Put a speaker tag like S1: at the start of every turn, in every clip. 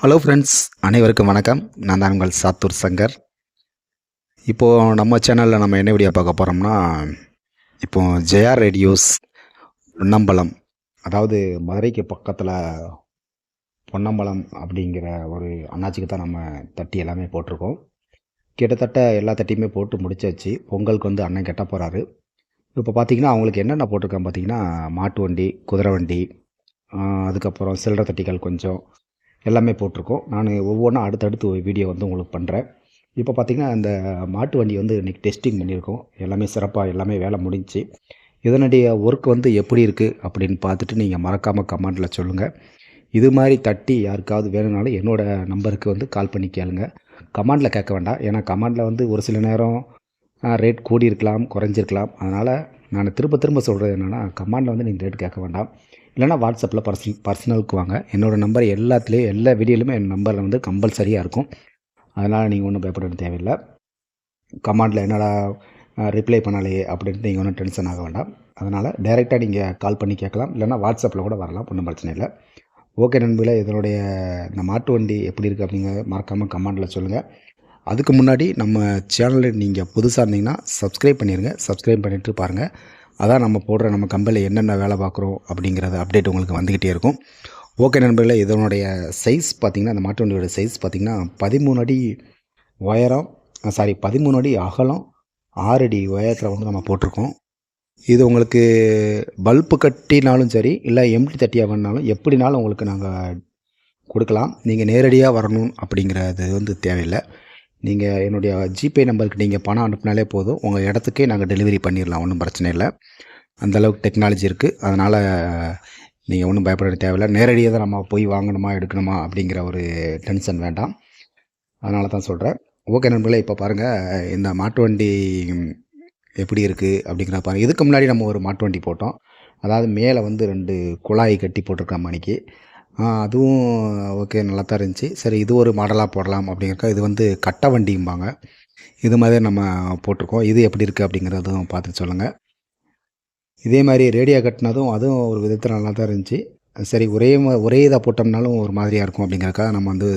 S1: Hello friends, அனைவருக்கும் வணக்கம். நான் தான் உங்கள் சாத்தூர் சங்கர். இப்போது நம்ம சேனலில் நம்ம என்ன வீடியோ பார்க்க போகிறோம்னா, இப்போது ஜெயா ரேடியோஸ் பொன்னம்பலம், அதாவது மதுரைக்கு பக்கத்தில் பொன்னம்பலம் அப்படிங்கிற ஒரு அண்ணாச்சிக்கு தான் நம்ம தட்டி எல்லாமே போட்டிருக்கோம். கிட்டத்தட்ட எல்லா தட்டியுமே போட்டு முடிச்சாச்சு. பொங்கலுக்கு வந்து அண்ணன் கெட்ட போகிறாரு. இப்போ பார்த்தீங்கன்னா அவங்களுக்கு என்னென்ன போட்டிருக்கேன் பார்த்தீங்கன்னா, மாட்டு வண்டி, குதிரை வண்டி, அதுக்கப்புறம் சில்லறை தட்டிகள் கொஞ்சம் எல்லாமே போட்டிருக்கோம். நான் ஒவ்வொன்றா அடுத்தடுத்து ஒரு வீடியோ வந்து உங்களுக்கு பண்ணுறேன். இப்போ பார்த்திங்கன்னா அந்த மாட்டு வண்டி வந்து இன்றைக்கி டெஸ்டிங் பண்ணியிருக்கோம். எல்லாமே சிறப்பாக எல்லாமே வேலை முடிஞ்சிச்சு. இதனுடைய ஒர்க் வந்து எப்படி இருக்குது அப்படின்னு பார்த்துட்டு நீங்கள் மறக்காமல் கமெண்டில் சொல்லுங்கள். இது மாதிரி தட்டி யாருக்காவது வேணும்னாலும் என்னோடய நம்பருக்கு வந்து கால் பண்ணி கேளுங்க. கமெண்டில் கேட்க வேண்டாம். ஏன்னா கமெண்டில் வந்து ஒரு சில நேரம் ரேட் கூடியிருக்கலாம், குறைஞ்சிருக்கலாம். அதனால் நான் திரும்ப திரும்ப சொல்கிறது என்னென்னா, கமெண்டில் வந்து நீங்கள் ரேட் கேட்க வேண்டாம். இல்லைனா வாட்ஸ்அப்பில் பர்சனலுக்கு வாங்க. என்னோடய நம்பர் எல்லாத்துலேயும் எல்லா வீடியோலையுமே என் நம்பரில் வந்து கம்பல்சரியாக இருக்கும். அதனால் நீங்கள் ஒன்றும் பயப்பட தேவையில்லை. கமெண்டில் என்னடா ரிப்ளை பண்ணலையே அப்படின்ட்டு நீங்கள் ஒன்றும் டென்ஷன் ஆக வேண்டாம். அதனால் டைரெக்டாக நீங்கள் கால் பண்ணி கேட்கலாம். இல்லைனா வாட்ஸ்அப்பில் கூட வரலாம், ஒன்றும் பிரச்சனை இல்லை. ஓகே நண்பர்களே, இதனுடைய இந்த மாட்டு வண்டி எப்படி இருக்குது அப்படிங்கிறத மறக்காமல் கமெண்டில் சொல்லுங்கள். அதுக்கு முன்னாடி நம்ம சேனலில் நீங்கள் புதுசாக இருந்தீங்கன்னா சப்ஸ்கிரைப் பண்ணிடுங்க. சப்ஸ்கிரைப் பண்ணிவிட்டு பாருங்கள். அதான் நம்ம போடுற நம்ம கம்பெனியில் என்னென்ன வேலை பார்க்குறோம் அப்படிங்கிறத அப்டேட் உங்களுக்கு வந்துக்கிட்டே இருக்கும். ஓகே நண்பர்களே, இதனுடைய சைஸ் பார்த்திங்கன்னா, அந்த மாட்டு வண்டியோட சைஸ் பார்த்திங்கன்னா 13 அடி உயரம், 13 அடி அகலம், 6 அடி உயரத்தில் வந்து நம்ம போட்டிருக்கோம். இது உங்களுக்கு பல்ப்பு கட்டினாலும் சரி, இல்லை எம்டி தட்டியாக வேணாலும் எப்படினாலும் உங்களுக்கு நாங்கள் கொடுக்கலாம். நீங்கள் நேரடியாக வரணும் அப்படிங்கிறது வந்து தேவையில்லை. நீங்கள் என்னுடைய ஜிபே நம்பருக்கு நீங்கள் பணம் அனுப்பினாலே போதும். உங்கள் இடத்துக்கே நாங்கள் டெலிவரி பண்ணிடலாம், ஒன்றும் பிரச்சனை இல்லை. அந்தளவுக்கு டெக்னாலஜி இருக்குது. அதனால் நீங்கள் ஒன்றும் பயப்பட தேவையில்லை. நேரடியாக தான் நம்ம போய் வாங்கணுமா எடுக்கணுமா அப்படிங்கிற ஒரு டென்ஷன் வேண்டாம். அதனால தான் சொல்கிறேன். ஓகே நண்பர்களே, இப்போ பாருங்கள் இந்த மாட்டு வண்டி எப்படி இருக்குது அப்படிங்கிற பாருங்கள். இதுக்கு முன்னாடி நம்ம ஒரு மாட்டு வண்டி போட்டோம். அதாவது மேலே வந்து 2 குழாய் கட்டி போட்டிருக்கோம் மணிக்கு. அதுவும் ஓகே, நல்லா தான் இருந்துச்சு. சரி, இது ஒரு மாடலாக போடலாம் அப்படிங்கிறக்கா இது வந்து கட்டை வண்டிம்பாங்க. இது மாதிரி நம்ம போட்டிருக்கோம். இது எப்படி இருக்குது அப்படிங்கிறதும் பார்த்துட்டு சொல்லுங்கள். இதே மாதிரி ரேடியோ கட்டினதும் அதுவும் ஒரு விதத்தில் நல்லா தான் இருந்துச்சு. சரி, ஒரே இதாக போட்டோம்னாலும் ஒரு மாதிரியாக இருக்கும் அப்படிங்கிறக்காக நம்ம வந்து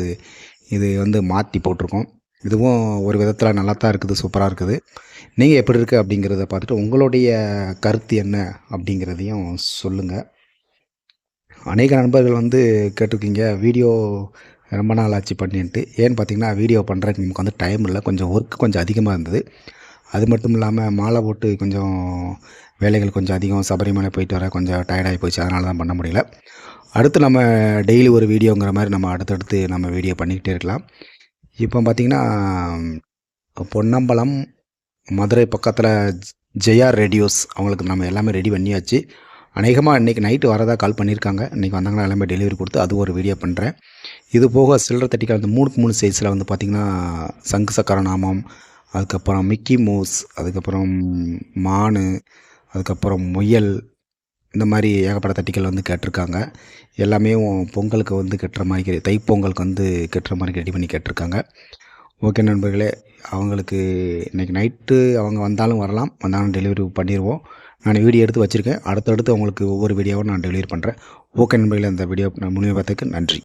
S1: இது வந்து மாற்றி போட்டிருக்கோம். இதுவும் ஒரு விதத்தில் நல்லா தான் இருக்குது, சூப்பராக இருக்குது. நீங்கள் எப்படி இருக்குது அப்படிங்கிறத பார்த்துட்டு உங்களுடைய கருத்து என்ன அப்படிங்கிறதையும் சொல்லுங்கள். அநேக நண்பர்கள் வந்து கேட்டிருக்கீங்க, வீடியோ ரொம்ப நாள் ஆச்சு பண்ணின்ட்டு. ஏன்னு பார்த்தீங்கன்னா, வீடியோ பண்ணுறதுக்கு நமக்கு வந்து டைம் இல்லை. கொஞ்சம் ஒர்க் கொஞ்சம் அதிகமாக இருந்தது. அது மட்டும் இல்லாமல் மாலை போட்டு கொஞ்சம் வேலைகள் கொஞ்சம் அதிகம், சபரிமலை போயிட்டு வர கொஞ்சம் டயர்டாகி போச்சு. அதனால தான் பண்ண முடியல. அடுத்து நம்ம டெய்லி ஒரு வீடியோங்கிற மாதிரி நம்ம அடுத்தடுத்து நம்ம வீடியோ பண்ணிக்கிட்டே இருக்கலாம். இப்போ பார்த்திங்கன்னா, பொன்னம்பலம் மதுரை பக்கத்தில் ஜெயா ரேடியோஸ் அவங்களுக்கு நம்ம எல்லாமே ரெடி பண்ணியாச்சு. அநேகமாக இன்றைக்கி நைட்டு வரதாக கால் பண்ணியிருக்காங்க. இன்றைக்கி வந்தாங்கன்னா எல்லாமே டெலிவரி கொடுத்து அது ஒரு வீடியோ பண்ணுறேன். இது போக சில்லறை தட்டிகள் வந்து 3க்கு 3 சைஸில் வந்து பார்த்திங்கன்னா, சங்கு சக்கர நாமம், அதுக்கப்புறம் மிக்கி மவுஸ், அதுக்கப்புறம் மானு, அதுக்கப்புறம் முயல், இந்த மாதிரி ஏகப்பட்ட தட்டிகள் வந்து கேட்டிருக்காங்க. எல்லாமே பொங்கலுக்கு வந்து கட்டுற மாதிரி, தைப்பொங்கலுக்கு வந்து கட்டுற மாதிரி ரெடி பண்ணி கேட்டிருக்காங்க. ஓகே நண்பர்களே, அவங்களுக்கு இன்றைக்கி நைட்டு அவங்க வந்தாலும் வரலாம், வந்தாலும் டெலிவரி பண்ணிடுவோம். நான் வீடியோ எடுத்து வச்சுருக்கேன். அடுத்தடுத்து உங்களுக்கு ஒவ்வொரு வீடியோவும் நான் டெலிவரி பண்ணுறேன். ஓகே நண்பர்களே, இந்த வீடியோ நான் முழுமையாக பார்த்ததுக்கு நன்றி.